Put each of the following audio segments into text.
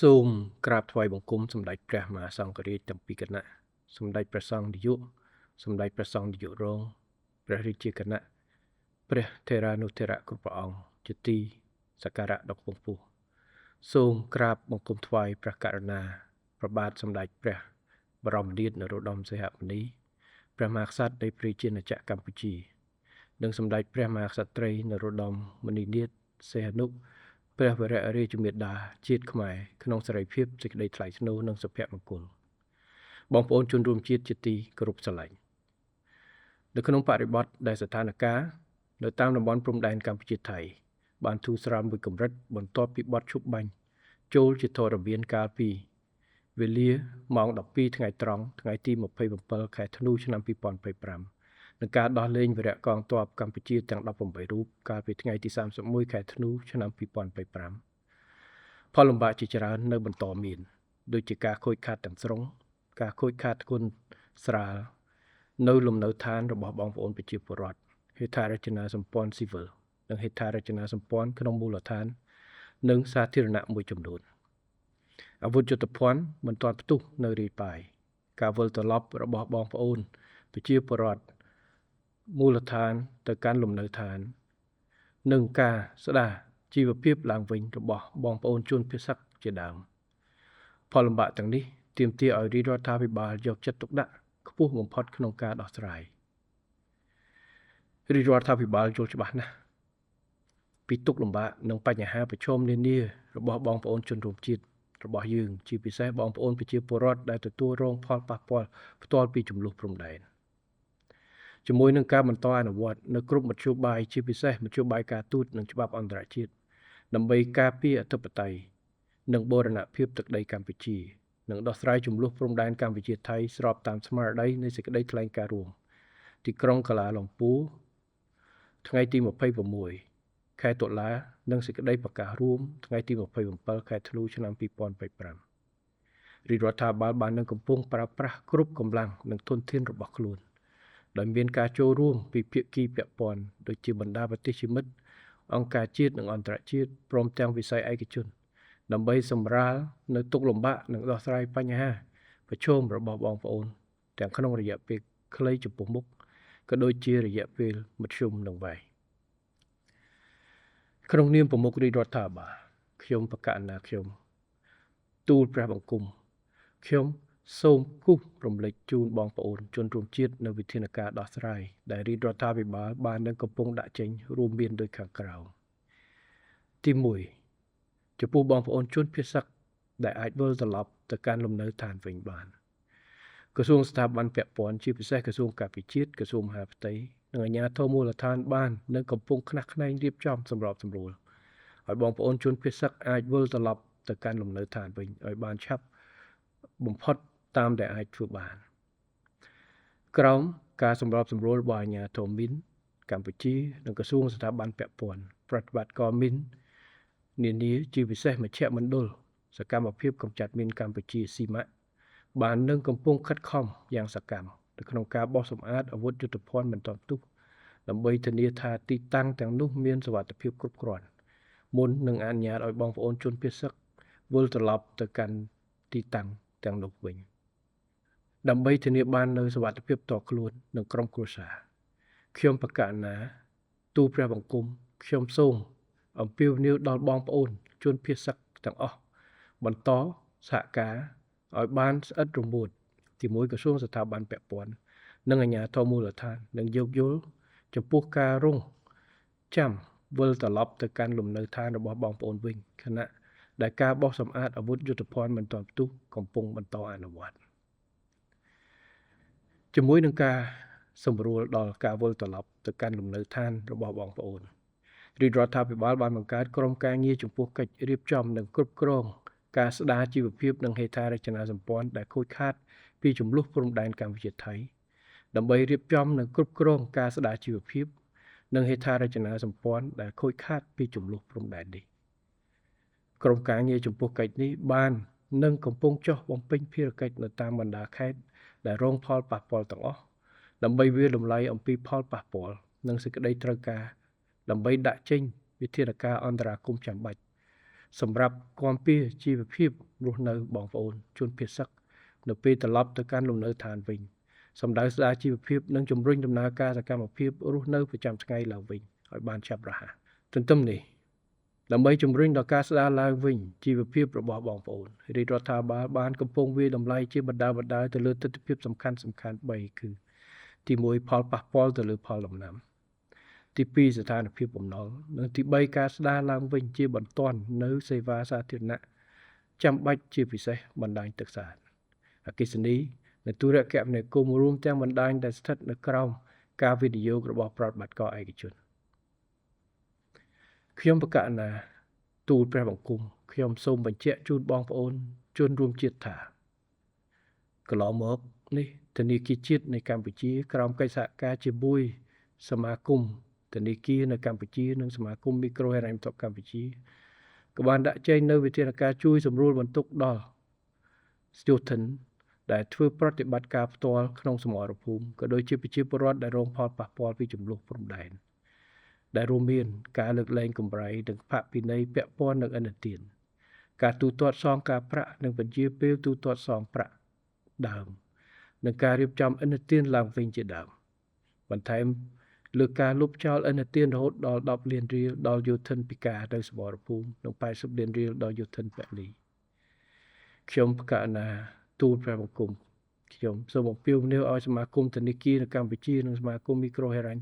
សូមក្រាបថ្វាយបង្គំសម្ដេចព្រះមហាសង្ឃរាជទាំងពីរគណៈសម្ដេចព្រះសង្ឃនាយកសម្ដេចព្រះសង្ឃនាយករងព្រះរាជាគណៈព្រះថេរានុថេរៈគ្រប់ព្រះអង្គជាទីសក្ការៈដ៏ខ្ពង់ខ្ពស់សូមក្រាបបង្គំថ្វាយព្រះករុណាព្រះបាទសម្ដេចព្រះបរមនាថនរោត្តមសីហមុនីព្រះមហាក្សត្រនៃព្រះរាជាណាចក្រកម្ពុជានិងសម្ដេចព្រះមហាក្សត្រីនរោត្តមមុនីនាថសីហនុព្រះវររាជមេដាជាតិខ្មែរក្នុងសេរីភាពសេចក្តីថ្លៃថ្នូរនិងសុភមង្គលបងប្អូនជនរួមជាតិជាទីគោរពស្រឡាញ់នៅក្នុងបរិបទដែលស្ថានភាពនៅតាមតំបន់ព្រំដែនកម្ពុជាថៃបានធូរស្រាលមួយកម្រិតបន្ទាប់ពីបទឈប់បាញ់ចូលជាធរមានកាលពីវេលាម៉ោង 12 ថ្ងៃត្រង់ថ្ងៃទី 27 ខែធ្នូឆ្នាំ 2025នឹងការដោះលែងវីរៈកងទ័ពកម្ពុជាទាំង 18 រូបកាលពីថ្ងៃទី 31 ខែធ្នូឆ្នាំ 2025 ផលលំបាកជាច្រើននៅបន្តមានដូចជាការខូចខាតទាំងស្រុងការខូចខាតធ្ងន់ស្រាលនៅលំនៅឋានរបស់បងប្អូនប្រជាពលរដ្ឋហេដ្ឋារចនាសម្ព័ន្ធស៊ីវិលនិងហេដ្ឋារចនាសម្ព័ន្ធក្នុងមូលដ្ឋាននិងសាធារណៈមួយចំនួនអាវុធយុទ្ធភ័ណ្ឌមិនទាន់ផ្ទុះនៅរាយប៉ាយការវិលត្រឡប់របស់បងប្អូនប្រជាពលរដ្ឋមូលដ្ឋានទៅកាន់លំនៅឋាននិងការស្ដារជីវភាពឡើងវិញរបស់បងប្អូនជនភៀសកជាដើមផលលំបាកទាំងនេះទាមទារឲ្យរាជរដ្ឋាភិបាលយកចិត្តទុកដាក់ខ្ពស់បំផុតក្នុងការដោះស្រាយរាជរដ្ឋាភិបាលយល់ច្បាស់ណាស់ពីទុក្ខលំបាកនិងបញ្ហាប្រឈមនានារបស់បងប្អូនជនរួមជាតិរបស់យើងជាពិសេសបងប្អូនប្រជាពលរដ្ឋដែលទទួលរងផលប៉ះពាល់ផ្ទាល់ពីចំនួនព្រំដែនជាមួយនឹងការបន្តអនុវត្តនៅគ្រប់មធ្យោបាយជាពិសេសមធ្យោបាយការទូតនិងច្បាប់អន្តរជាតិដើម្បីការពារអធិបតេយ្យនិងបូរណភាពទឹកដីកម្ពុជានិងដោះស្រាយចំនួនព្រំដែនកម្ពុជាថៃស្របតាមស្មារតីនៃសេចក្តីថ្លែងការណ៍រួមទីក្រុងកាឡាឡុងពូថ្ងៃទី 26 ខែតុលានិងសេចក្តីប្រកាសរួមថ្ងៃទី 27 ខែធ្នូឆ្នាំ 2025 រាជរដ្ឋាភិបាលបាននឹងកំពុងប្រើប្រាស់គ្រប់កម្លាំងនិងធនធានរបស់ខ្លួនដោយមានការចូលរួមពីភាគីពាក់ព័ន្ធដូចជាបណ្ដាប្រទេសជាមិត្តអង្គការជាតិនិងអន្តរជាតិព្រមទាំងវិស័យឯកជនដើម្បីសម្រាលនៅទុក្ខលំបាកនិងដោះស្រាយបញ្ហាប្រឈមរបស់បងប្អូនទាំងក្នុងរយៈពេលខ្លីចំពោះមុខក៏ដូចជារយៈពេលមធ្យមនិងវែងក្នុងនាមប្រមុខរាជរដ្ឋាភិបាលខ្ញុំបកណាខ្ញុំទូលព្រះបង្គំខ្ញុំសូមគូសរំលេចជូនបងប្អូនជនរួមជាតិនៅវិធានការដោះស្រាយដែលរាជរដ្ឋាភិបាលបាននឹងកំពុងដាក់ចេញរួមមានដូចខាងក្រោមទី1ចំពោះបងប្អូនជនភៀសកដែលអាចវិលត្រឡប់ទៅកាន់លំនៅឋានវិញបានក្រសួងស្ថាប័នពាក់ព័ន្ធជាពិសេសក្រសួងការពារជាតិក្រសួងមហាផ្ទៃនិងអាជ្ញាធរមូលដ្ឋានបាននឹងកំពុងខ្នះខ្នែងរៀបចំសម្របសម្រួលឲ្យបងប្អូនជនភៀសកអាចវិលត្រឡប់ទៅកាន់លំនៅឋានវិញឲ្យបានឆាប់បំផុតតាមដែលអាចធ្វើបានក្រោមការសម្របសម្រួលរបស់អាជ្ញាធរមីនកម្ពុជានិងក្រសួងស្ថាប័នពាក់ព័ន្ធប្រតិបត្តិការមីននានាជាពិសេសមជ្ឈមណ្ឌលសកម្មភាពកម្ចាត់មីនកម្ពុជាស៊ីម៉ាក់បាននឹងកំពុងខិតខំយ៉ាងសកម្មនៅក្នុងការបោះសម្អាតអាវុធយុទ្ធភ័ណ្ឌមិនទាន់ផ្ទុះដើម្បីធានាថាទីតាំងទាំងនោះមានសុវត្ថិភាពគ្រប់គ្រាន់មុននឹងអនុញ្ញាតឲ្យបងប្អូនជនភៀសកវិលត្រឡប់ទៅកាន់ទីតាំងទាំងនោះវិញដើម្បីធានាបាននូវសុវត្ថិភាពផ្ទាល់ខ្លួននិងក្រុមគ្រួសារខ្ញុំបកណាទូលព្រះបង្គំខ្ញុំសូមអំពាវនាវដល់បងប្អូនជនភៀសកទាំងអស់បន្តសហការឲ្យបានស្អិតរមួតជាមួយក្រសួងស្ថាប័នពាក់ព័ន្ធនិងអាជ្ញាធរមូលដ្ឋាននិងយោគយល់ចំពោះការរងចាំវិលត្រឡប់ទៅកាន់លំនៅឋានរបស់បងប្អូនវិញខណៈដែលការបោះសម្អាតអាវុធយុទ្ធភ័ណ្ឌមិនទាន់ផ្ទុះកំពុងបន្តអនុវត្តជាមួយនឹងការសម្រួលដល់ការវិលត្រឡប់ទៅកាន់លំនៅឋានរបស់បងប្អូនរាជរដ្ឋាភិបាលបានបង្កើតក្រុមការងារចំពោះកិច្ចរៀបចំនិងគ្រប់គ្រងការស្ដារជីវភាពនិងហេដ្ឋារចនាសម្ព័ន្ធដែលខូចខាតពីចំនួនព្រំដែនកម្ពុជាថៃដើម្បីរៀបចំនិងគ្រប់គ្រងការស្ដារជីវភាពនិងហេដ្ឋារចនាសម្ព័ន្ធដែលខូចខាតពីចំនួនព្រំដែននេះក្រុមការងារចំពោះកិច្ចនេះបាននឹងកំពុងចុះបំពេញភារកិច្ចនៅតាមបណ្ដាខេត្តដែលរងផលប៉ះពាល់ទាំងអស់ដើម្បីវាយតម្លៃអំពីផលប៉ះពាល់និងសេចក្តីត្រូវការដើម្បីដាក់ចេញវិធានការអន្តរាគមន៍ចាំបាច់ សម្រាប់គាំពៀជីវភាពរស់នៅបងប្អូនជនភៀសសឹកនៅពេលត្រឡប់ទៅកាន់លំនៅឋានវិញសម្ដៅស្ដារជីវភាពនិងជំរុញដំណើរការសកម្មភាពរស់នៅប្រចាំថ្ងៃឡើងវិញឲ្យបានឆាប់រហ័សទន្ទឹមនេះដើម្បីជំរុញដល់ការស្ដារឡើងវិញជីវភាពរបស់បងប្អូនរាជរដ្ឋាភិបាលបានកំពុងវាយតម្លៃជាបណ្ដាៗទៅលើទិដ្ឋភាពសំខាន់ៗ3គឺទី1ផលប៉ះពាល់ទៅលើផលដំណាំទី2ស្ថានភាពបំណុលនិងទី3ការស្ដារឡើងវិញជាបន្ទាន់នៅសេវាសាធារណៈចាំបាច់ជាពិសេសបណ្ដាញទឹកស្អាតអគ្គិសនីនិងទូរគមនាគមន៍រួមទាំងបណ្ដាញដែលស្ថិតនៅក្រោមការវិនិយោគរបស់ប្រតិបត្តិការឯកជនខ្ញុំបកណាទូលព្រះបង្គំខ្ញុំសូមបញ្ជាក់ជូនបងប្អូនជនរួមជាតិថាកន្លងមកនេះធនាគារជាតិនៃកម្ពុជាក្រោមកិច្ចសហការជាមួយសមាគមធនាគារនៅកម្ពុជានិងសមាគមមីក្រូហិរញ្ញវត្ថុកម្ពុជាក៏បានដាក់ចេញនូវវិធានការជួយសម្រួលបន្ទុកដល់យោធិនដែលធ្វើប្រតិបត្តិការផ្ទាល់ក្នុងសមរភូមិក៏ដូចជាប្រជាពលរដ្ឋដែលរងផលប៉ះពាល់ពីចំនួនព្រំដែនដែលរួមមានការលើកលែងកម្រៃនិងផាកពិន័យពាក់ព័ន្ធនឹងឥណទានការទូទាត់សងការប្រាក់និងបញ្ជាពេលទូទាត់សងប្រាក់ដើមនិងការរៀបចំឥណទានឡើងវិញជាដើមបន្ថែមលើការលុបចោលឥណទានរហូតដល់10លានរៀលដល់យោធិនពិការទៅសមរភូមិនិង80លានរៀលដល់យោធិនពលីខ្ញុំបកណាទូលព្រះបង្គំខ្ញុំសូមអំពាវនាវឲ្យសមាគមធនាគារនៅកម្ពុជានិងសមាគមមីក្រូហិរញ្ញ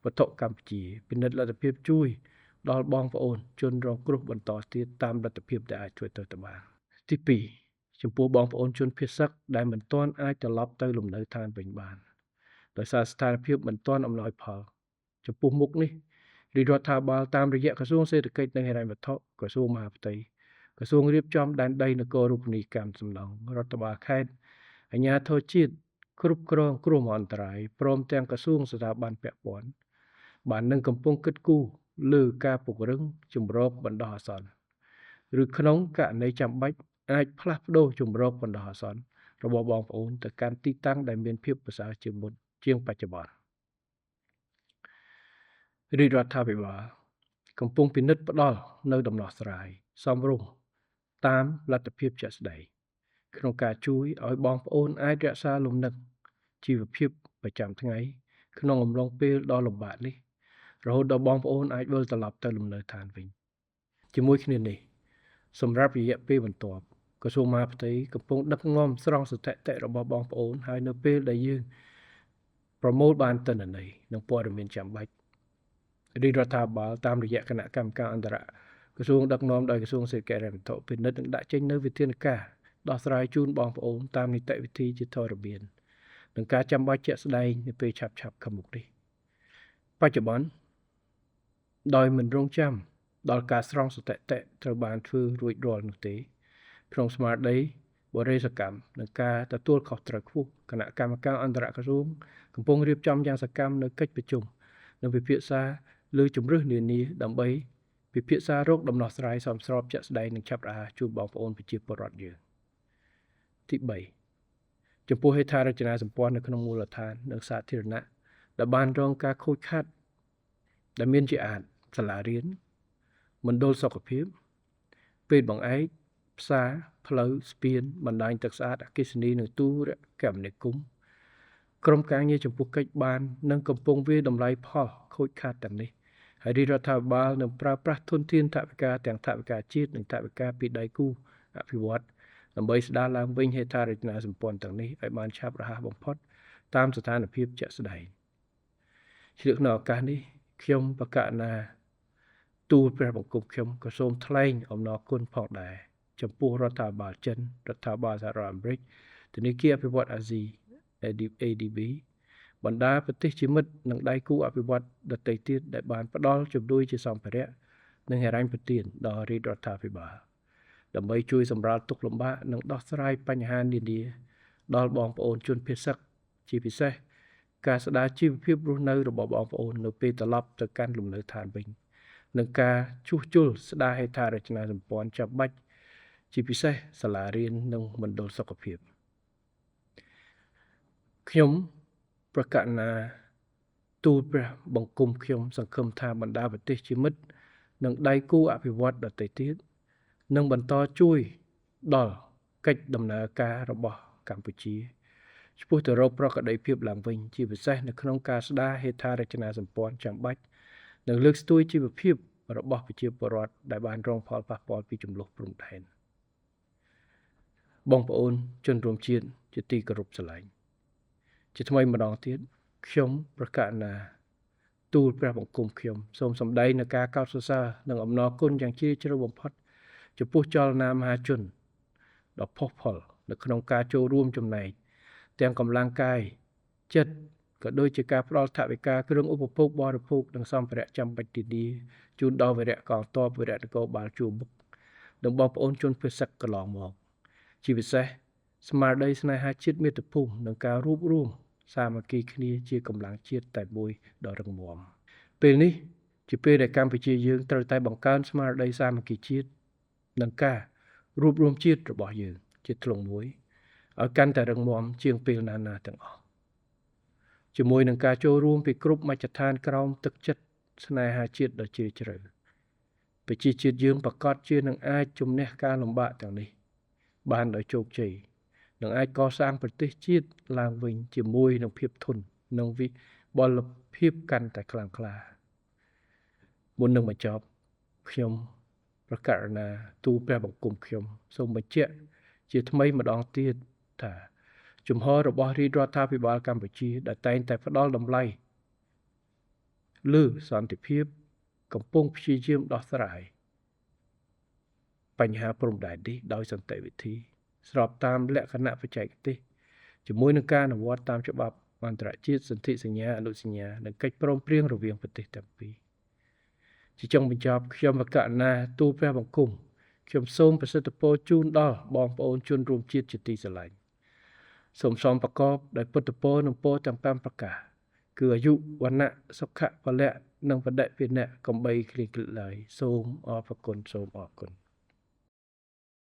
វត្ថុកម្ពុជាពិនិត្យលទ្ធភាពជួយដល់បងប្អូនជនរងគ្រោះបន្តទៀតតាមលទ្ធភាពដែលអាចធ្វើទៅបានទី2ចំពោះបងប្អូនជនភៀសសឹកដែលមិនទាន់អាចត្រឡប់ទៅលំនៅឋានវិញបានដោយសារស្ថានភាពមិនទាន់អំណោយផលចំពោះមុខនេះរាជរដ្ឋាភិបាលតាមរយៈក្រសួងសេដ្ឋកិច្ចនិងហិរញ្ញវត្ថុក្រសួងមហាផ្ទៃក្រសួងរៀបចំដែនដីនគររូបនីយកម្មសំណង់រដ្ឋបាលខេត្តអាជ្ញាធរជាតិគ្រប់គ្រងគ្រោះមហន្តរាយព្រមទាំងក្រសួងស្ថាប័នពាក់ព័ន្ធបាននឹងកំពុងគិតគូរលើការពង្រឹងជំរកបណ្ដោះអាសន្នឬក្នុងករណីចាំបាច់អាចផ្លាស់ប្ដូរជំរកបណ្ដោះអាសន្នរបស់បងប្អូនទៅកាន់ទីតាំងដែលមានភាពប្រសើរជាងមុនជាងបច្ចុប្បន្នរាជរដ្ឋាភិបាលកំពុងពិនិត្យផ្ដល់នៅដំណោះស្រាយសមរម្យតាមលទ្ធភាពជាក់ស្ដែងក្នុងការជួយឲ្យបងប្អូនអាចរក្សាលំនឹងជីវភាពប្រចាំថ្ងៃក្នុងអំឡុងពេលដ៏លំបាកនេះរហូតដល់បងប្អូនអាចវិលត្រឡប់ទៅលំនៅឋានវិញជាមួយគ្នានេះសម្រាប់រយៈពេលបន្ទាប់ក្រសួងមហាផ្ទៃកំពុងដឹកនាំស្រង់ស្ថិតិរបស់បងប្អូនហើយនៅពេលដែលយើងប្រមូលបានទិន្នន័យនិងព័ត៌មានចាំបាច់រាជរដ្ឋាភិបាលតាមរយៈគណៈកម្មការអន្តរក្រសួងដឹកនាំដោយក្រសួងសេដ្ឋកិច្ចនិងវត្ថុពិនិត្យនិងដាក់ចេញនូវវិធានការដោះស្រាយជូនបងប្អូនតាមនីតិវិធីជាធរមាននិងការចាំបាច់ជាក់ស្ដែងនៅពេលឆាប់ខាងមុខនេះបច្ចុប្បន្នដោយមិនរងចាំដល់ការស្រង់ស្ថិតិត្រូវបានធ្វើរួចរាល់នោះទេក្នុងស្មារតីបរិយាសកម្មនិងការទទួលខុសត្រូវខ្ពស់គណៈកម្មការអន្តរក្រសួងកំពុងរៀបចំយ៉ាងសកម្មនៅកិច្ចប្រជុំនិងពិភាក្សាលើជំរើសនានាដើម្បីពិភាក្សារោគដំណោះស្រាយសមស្របជាក់ស្ដែងនិងឆាប់រហ័សជូនបងប្អូនប្រជាពលរដ្ឋយើងទី3ចំពោះហេដ្ឋារចនាសម្ព័ន្ធនៅក្នុងមូលដ្ឋាននិងសាធារណៈដែលបានរងការខូចខាតដែលមានជាអាចសាលារៀនមណ្ឌលសុខភាពពេទ្យបង្អែកផ្សារផ្លូវស្ពានបណ្ដាញទឹកស្អាតអគ្គិសនីនិងទូរគមនាគមន៍ក្រុមការងារចំពោះកិច្ចបាននិងកំពុងវាយតម្លៃផលខូចខាតទាំងនេះហើយរាជរដ្ឋាភិបាលនឹងប្រើប្រាស់ធនធានថវិកាទាំងថវិកាជាតិនិងថវិកាពីដៃគូអភិវឌ្ឍន៍ដើម្បីស្ដារឡើងវិញហេដ្ឋារចនាសម្ព័ន្ធទាំងនេះឲ្យបានឆាប់រហ័សបំផុតតាមស្ថានភាពជាក់ស្ដែងក្នុងឱកាសនេះខ្ញុំបកណាទូលព្រះបង្គំខ្ញុំក៏សូមថ្លែងអំណរគុណផងដែរចំពោះរដ្ឋាភិបាលចិនរដ្ឋាភិបាលសហរដ្ឋអាមេរិកធនាគារអភិវឌ្ឍន៍អាស៊ី ADB បណ្ដាប្រទេសជាមិត្តនិងដៃគូអភិវឌ្ឍន៍ដទៃទៀតដែលបានផ្ដល់ជំនួយជាសម្ភារៈនិងហិរញ្ញប្បទានដល់រាជរដ្ឋាភិបាលដើម្បីជួយសម្រាលទុក្ខលំបាកនិងដោះស្រាយបញ្ហានានាដល់បងប្អូនជនភៀសសឹកជាពិសេសការស្ដារជីវភាពរស់នៅរបស់បងប្អូននៅពេលត្រឡប់ទៅកាន់លំនៅឋានវិញនិងការជួសជុលស្ដារហេដ្ឋារចនាសម្ព័ន្ធចាំបាច់ជាពិសេសសាលារៀននិងមណ្ឌលសុខភាពខ្ញុំប្រកាសណាទូលព្រះបង្គំខ្ញុំសង្ឃឹមថាបណ្ដាប្រទេសជាមិត្តនិងដៃគូអភិវឌ្ឍន៍ដទៃទៀត និងបន្តជួយដល់កិច្ចដំណើរការរបស់កម្ពុជាឆ្ពោះទៅរកប្រក្រតីភាពឡើងវិញជាពិសេសនៅក្នុងការស្ដារហេដ្ឋារចនាសម្ព័ន្ធចាំបាច់និងលើកស្ទួយជីវភាពរបស់ប្រជាពលរដ្ឋដែលបានរងផលប៉ះពាល់ពីជម្លោះព្រំដែនបងប្អូនជនរួមជាតិជាទីគោរពស្រឡាញ់ជាថ្មីម្ដងទៀតខ្ញុំប្រកាសណាទូលព្រះបង្គំខ្ញុំសូមសម្ដែងនឹងការកោតសរសើរនិងអំណរគុណយ៉ាងជ្រាលជ្រៅបំផុតចំពោះចលនាមហាជនដ៏ផុសផុលនៅក្នុងការចូលរួមចំណែកទាំងកម្លាំងកាយចិត្តក៏ដូចជាការផ្ដល់ថវិកាគ្រឿងឧបភោគបរិភោគនិងសម្ភារៈចាំបាច់ទីនេះជូនដល់វីរៈកងទ័ពវីរៈនគរបាលជួរមុខនិងបងប្អូនជនភេសកកន្លងមកជាពិសេសស្មារតីស្នេហាជាតិមាតុភូមិនិងការរួបរวมសាមគ្គីគ្នាជាកម្លាំងជាតិតែមួយដ៏រឹងមាំពេលនេះជាពេលដែលកម្ពុជាយើងត្រូវតែបង្កើនស្មារតីសាមគ្គីជាតិនិងការរួបរวมជាតិរបស់យើងជាធ្លុងមួយឲ្យកាន់តែរឹងមាំជាងពេលណាៗទាំងអស់ជាមួយនឹងការចូលរួមពីគ្រប់មជ្ឈដ្ឋានក្រោមទឹកចិត្តស្នេហាជាតិដ៏ជ្រាលជ្រៅប្រជាជាតិយើងប្រកាសជានឹងអាចជំនះការលំបាកទាំងនេះបានដោយជោគជ័យនិងអាចកសាងប្រទេសជាតិឡើងវិញជាមួយនឹងភាពធន់និងវិបលភាពកាន់តែខ្លាំងក្លាមុននឹងបញ្ចប់ខ្ញុំប្រកាសណាទូលព្រះបង្គំខ្ញុំសូមបញ្ជាក់ជាថ្មីម្ដងទៀតថាជំហររបស់រាជរដ្ឋាភិបាលកម្ពុជាដែលតែងតែផ្ដល់តម្លៃលើសន្តិភាពកំពុងព្យាយាមដោះស្រាយបញ្ហាព្រំដែននេះដោយសន្តិវិធីស្របតាមលក្ខណៈបច្ចេកទេសជាមួយនឹងការអនុវត្តតាមច្បាប់អន្តរជាតិសន្ធិសញ្ញាអនុសញ្ញានិងកិច្ចព្រមព្រៀងរវាងប្រទេសទាំងពីរជាចុងបញ្ចប់ខ្ញុំប្រកាសណាទូលព្រះបង្គំខ្ញុំសូមប្រសិទ្ធពរជូនដល់បងប្អូនជនរួមជាតិជាទីស្រឡាញ់សូមសំប្រកបដោយពុទ្ធពរនិងពរទាំង5ប្រការគឺអាយុវណ្ណៈសុខៈពលៈនិងបដិវិនៈកំបីគ្លៀងគ្លឡើយសូមអរគុណ